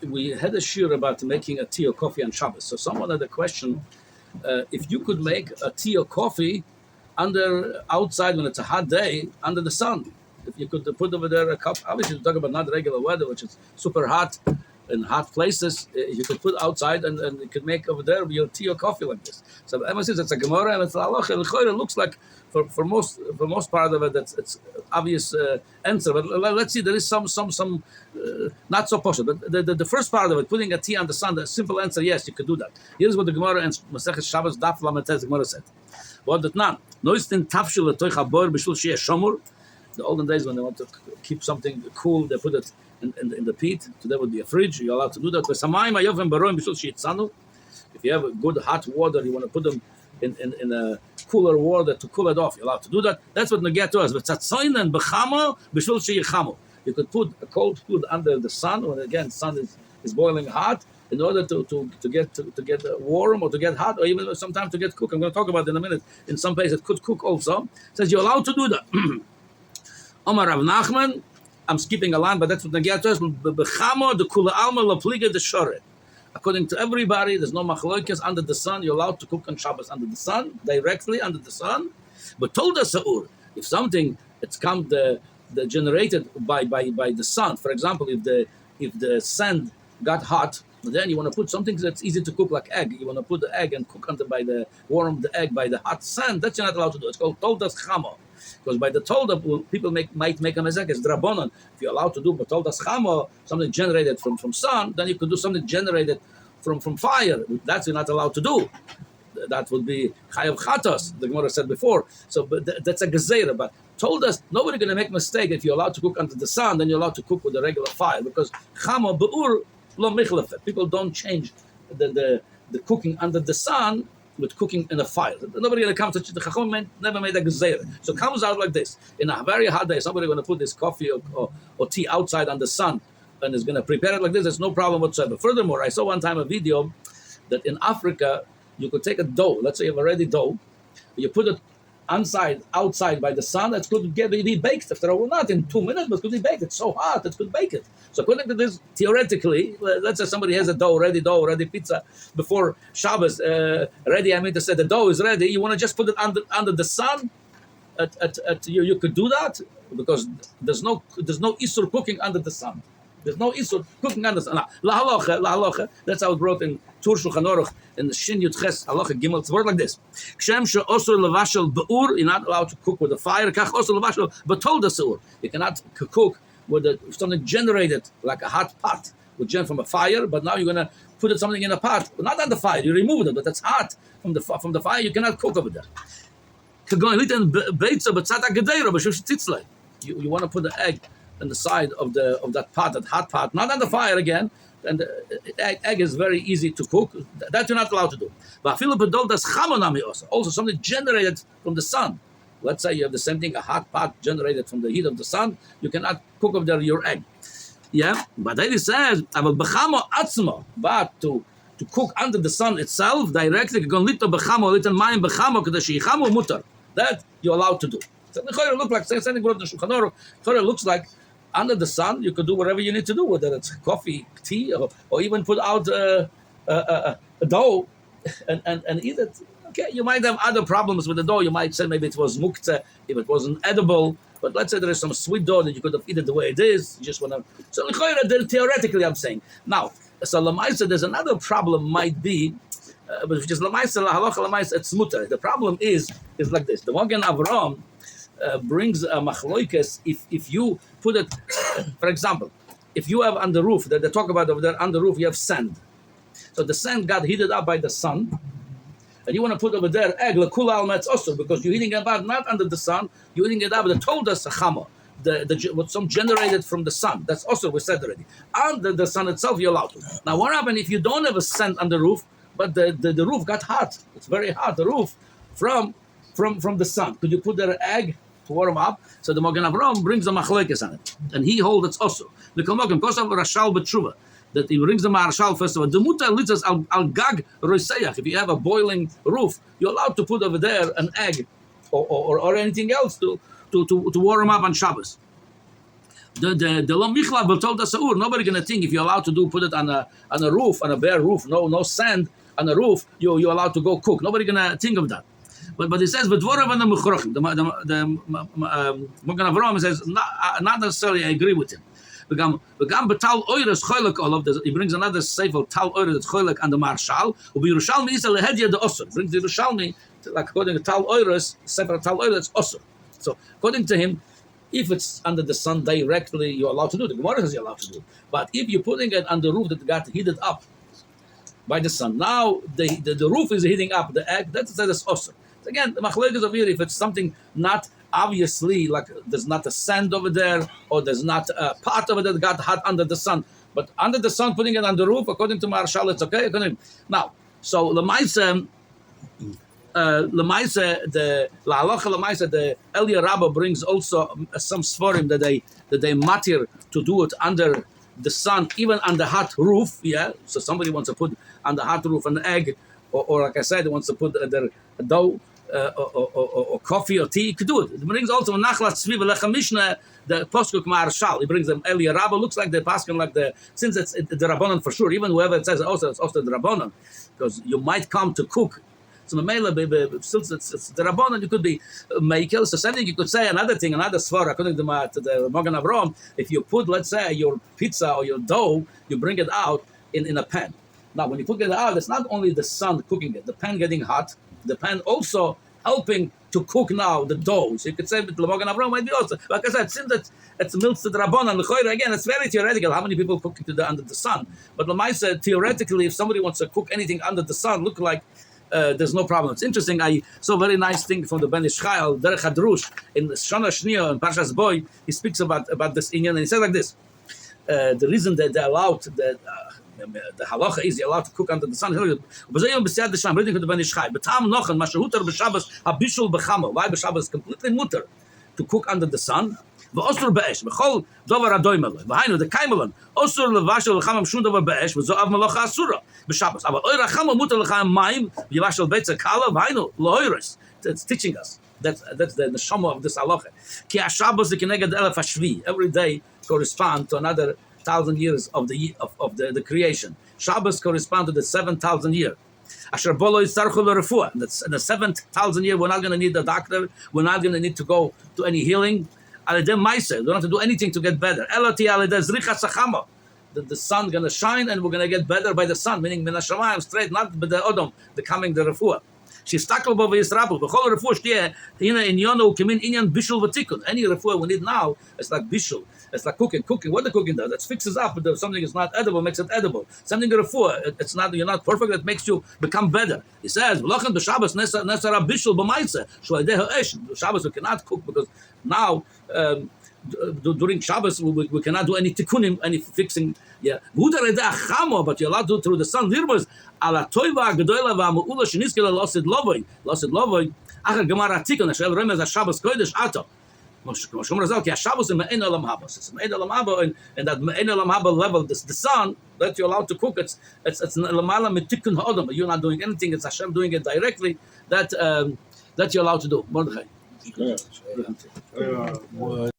we had a shiur about making a tea or coffee on Shabbos. So someone had a question, if you could make a tea or coffee outside when it's a hot day, under the sun. If you could put over there a cup, obviously we're talking about not regular weather, which is super hot in hot places, you could put outside and you could make over there your tea or coffee like this. So ever since it's a Gemara and it's a Halacha, it looks like for most part of it, it's obvious answer. But let's see, there is some not so possible. But the first part of it, putting a tea on the sun, the simple answer, yes, you could do that. Here's what the Gemara and Masechet Shabbos Daf Lamed Tes Gemara said. What that nan? Noistin tafshil letoich habor b'shul sheyeh shomur. The olden days when they want to keep something cool, they put it in the peat. So there would be a fridge. You're allowed to do that. If you have a good hot water, you want to put them in a cooler water to cool it off. You're allowed to do that. That's what Nagia to us. You could put a cold food under the sun, when again sun is boiling hot, in order to get warm or to get hot, or even sometimes to get cooked. I'm going to talk about it in a minute. In some places it could cook also. It says you're allowed to do that. Omar Rav Nachman, I'm skipping a line, but that's what Nagia to us. The kula alma lapliga the shore. According to everybody, there's no machloikes under the sun. You're allowed to cook on Shabbos under the sun, directly under the sun. But told us if something it's come generated by the sun. For example, if the sand got hot, then you want to put something that's easy to cook, like egg. You want to put the egg and cook warm the egg by the hot sand. That's you're not allowed to do. It's called toldas chamo. Because by the tolda, people might make a mezek as drabonon. If you're allowed to do toldas chamo, something generated from sun, then you could do something generated from fire. That's you're not allowed to do. That would be chayav chatos, the Gemara said before. So that's a gezeira. But told us nobody going to make mistake. If you're allowed to cook under the sun, then you're allowed to cook with a regular fire, because chamo be'ur lo michlefet. People don't change the cooking under the sun with cooking in a fire. Nobody going to come to the Chacham never made a gezeira. So it comes out like this. In a very hot day, somebody going to put this coffee or tea outside on the sun and is going to prepare it like this. There's no problem whatsoever. Furthermore, I saw one time a video that in Africa, you could take a dough. Let's say you have a ready dough. You put it outside by the sun. It could be baked after all, not in 2 minutes, but it could be baked. It's so hot, it could bake it. So according to this, theoretically, let's say somebody has a ready pizza before Shabbos, ready. I mean to say the dough is ready. You want to just put it under the sun. You could do that because there's no isur cooking under the sun. There's no isur cooking under the sun. La halacha. That's how it wrote in Tur Shulchan Aruch in the Shin Yud Ches Halacha Gimel. It's word like this: Kshem she'osur levashel be'ur. You're not allowed to cook with a fire. Kach osur levashel betol desur. You cannot cook with something generated like a hot pot from a fire. But now you're gonna put something in a pot, but not on the fire. You remove it, but that's hot from the fire. You cannot cook over there. You want to put the egg on the side of that pot, that hot pot, not on the fire again. And the egg is very easy to cook. That you're not allowed to do. Also, something generated from the sun. Let's say you have the same thing, a hot pot generated from the heat of the sun. You cannot cook over there your egg. Yeah, but then it says, but to cook under the sun itself directly, that you're allowed to do. So it look like something wrote in Shulchan Aruch. It looks like under the sun, you could do whatever you need to do, whether it's coffee, tea, or even put out a dough and eat it. Okay, you might have other problems with the dough. You might say maybe it was muktzeh, if it wasn't edible. But let's say there is some sweet dough that you could have eaten the way it is. You just want to. So theoretically, I'm saying. Now, so Lamaisa, there's another problem might be, but just Lamaisa, Halacha Lamaisa, it's mutter. The problem is like this. The Magen Avraham brings a machloikes if you put it, for example, if you have on the roof, that they talk about over there, on the roof you have sand. So the sand got heated up by the sun, and you want to put over there egg, l'kula al metz also, because you're heating it up not under the sun, you're heating it up, they told us chama, what's some generated from the sun. That's also, we said already. Under the sun itself, you're allowed to. Now what happens if you don't have a sand on the roof, but the roof got hot? It's very hot, the roof, from the sun. Could you put there an egg to warm up? So the Magen Avraham brings the machlekes on it, and he holds it's also the Kalmokim Kosav Rashal B'Tshuva, that he brings the Marshal first of all. The Mutar litzas al gag roiseyach. If you have a boiling roof, you're allowed to put over there an egg or anything else to warm up on Shabbos. The Lo Michlav told us, nobody gonna think if you're allowed to put it on a roof, on a bare roof, no sand on the roof, you're allowed to go cook. Nobody gonna think of that. But it says, the Magen Avraham says, not necessarily I agree with him. He brings another sefer Tal Oires that's choilek and the Marshal. Yerushalmi is lehedya the osur. Brings the Yerushalmi, like according to Tal Oires, sefer Tal Oires, it's osur. So according to him, if it's under the sun directly, you're allowed to do it. The Gemara says you're allowed to do it. But if you're putting it on the roof that got heated up by the sun, now the roof is heating up the egg. That's osur. Again, the machlokes over here, if it's something not obviously, like there's not a sand over there, or there's not a pot over there that got hot under the sun, but under the sun, putting it on the roof, according to Marshal, it's okay. Now, so Lemaisa, the Halacha Lemaisa, the Elia Rabbah brings also some svarim that they matir to do it under the sun, even on the hot roof. Yeah, so somebody wants to put on the hot roof an egg, or like I said, wants to put their dough. Or coffee or tea, you could do it. It brings also Nachlat Tzvi V'Lecha Mishnah, the Poskuk Marshal. He brings them Elia Rabbah, looks like the Paskin, like since it's the Rabbanon for sure, even whoever it says also, it's also the Rabbanon, because you might come to cook. So since it's the Rabbanon, you could be Meikel. So something you could say another svar, according to the Magen Avraham, if you put, let's say, your pizza or your dough, you bring it out in a pan. Now, when you put it out, it's not only the sun cooking it, the pan getting hot, the pan also helping to cook now the dough. So you could say that the Magen Avraham might be also. Like I said, since it's milk to the Rabbanan, again, it's very theoretical. How many people cook under the sun? But Lamaisa, theoretically, if somebody wants to cook anything under the sun, look like there's no problem. It's interesting. I saw a very nice thing from the Ben Ish Chayil, Derech Hadrush, in Shana Shnia, in Parshas Boy. He speaks about this inyan, and he says like this. The reason that they allowed the halacha is you're allowed to cook under the sun. Reading from the Ben Ish Chai. Why b'Shabbos is completely mutter to cook under the sun? V'osur be'esh. V'chol dovar adoyim aloi. V'hainu the kaimelon. Osur levashel l'chamam shun dovar be'esh. V'zo'av melacha asura b'Shabbos. Aval oira chama mutter l'chayim mayim. V'yivashel beitza kala. V'hainu lo'oiris. It's teaching us. That's the neshama of this halacha. Ki HaShabbos l'keneged elef hashvi. Every day correspond to another 1,000 years of the creation. Shabbos correspond to the 7,000 year. Asher bolo yistarchu l'refuah. In the 7,000 year, we're not going to need a doctor. We're not going to need to go to any healing. Alidem ma'aseh. We don't have to do anything to get better. Eloti alidem zrichas hachama. The sun going to shine, and we're going to get better by the sun. Meaning min hashamayim straight, not by the odom, the coming the refuah. She's tackle bo v'yisrabu. B'chol refuah shtieh hina inyonu kimin inyan bishul v'tikun. Any refuah we need now, it's like bishul. It's like cooking. What the cooking does, it fixes up. But if something is not edible, makes it edible. Something refuah, it's not, you're not perfect. It makes you become better. He says, "V'lachem b'Shabbos nesara bishul b'maisa shu'adeh ha'esh." Shabbos we cannot cook because now during Shabbos we cannot do any tikkunim, any fixing. Yeah, but you're allowed to do it through the sun. Lirmos ala toiva gedola va'mu'ula sheniskela losid lovoy. Achar gemara tikun ashel remez Shabbos kodesh ato. Shabbos and Me'en Olam Haba. It's Me'en Olam Haba, and that Me'en Olam Haba level, the sun that you're allowed to cook, it's Lamala Mitikun Ha'odom. You're not doing anything, it's Hashem doing it directly, that you're allowed to do. Mordechai.